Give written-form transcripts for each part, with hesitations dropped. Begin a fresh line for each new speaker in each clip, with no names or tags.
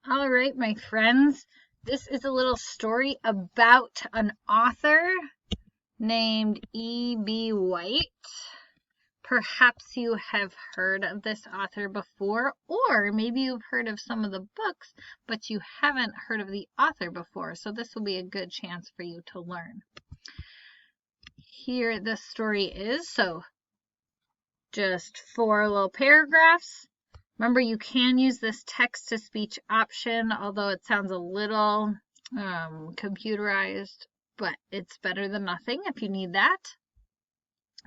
All right, my friends, this is a little story about an author named E.B. White. Perhaps you have heard of this author before, or maybe you've heard of some of the books, but you haven't heard of the author before, so this will be a good chance for you to learn. Here the story is, so just 4 little paragraphs. Remember, you can use this text-to-speech option, although it sounds a little computerized, but it's better than nothing if you need that.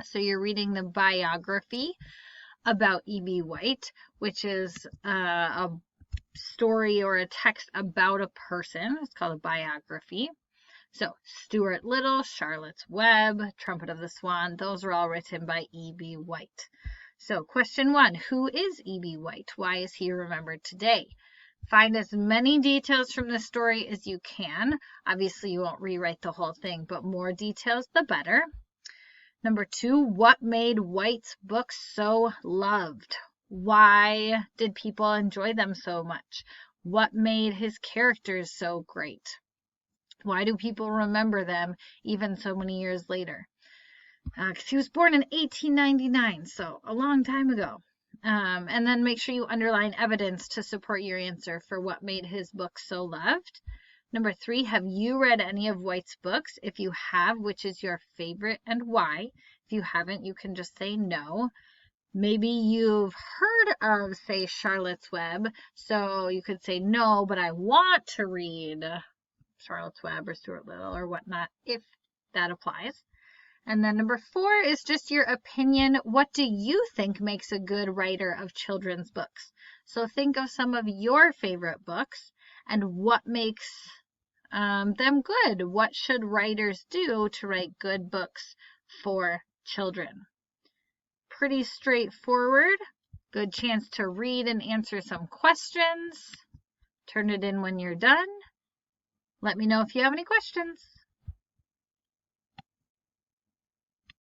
So you're reading the biography about E.B. White, which is a story or a text about a person. It's called a biography. So Stuart Little, Charlotte's Web, Trumpet of the Swan, those are all written by E.B. White. So question 1, who is E.B. White? Why is he remembered today? Find as many details from the story as you can. Obviously, you won't rewrite the whole thing, but more details, the better. Number 2, what made White's books so loved? Why did people enjoy them so much? What made his characters so great? Why do people remember them even so many years later? Because he was born in 1899, so a long time ago. And then make sure you underline evidence to support your answer for what made his book so loved. Number 3, have you read any of White's books? If you have, which is your favorite and why? If you haven't, you can just say no. Maybe you've heard of, say, Charlotte's Web, so you could say no, but I want to read Charlotte's Web or Stuart Little or whatnot, if that applies. And then number 4 is just your opinion. What do you think makes a good writer of children's books? So think of some of your favorite books and what makes them good. What should writers do to write good books for children? Pretty straightforward. Good chance to read and answer some questions. Turn it in when you're done. Let me know if you have any questions.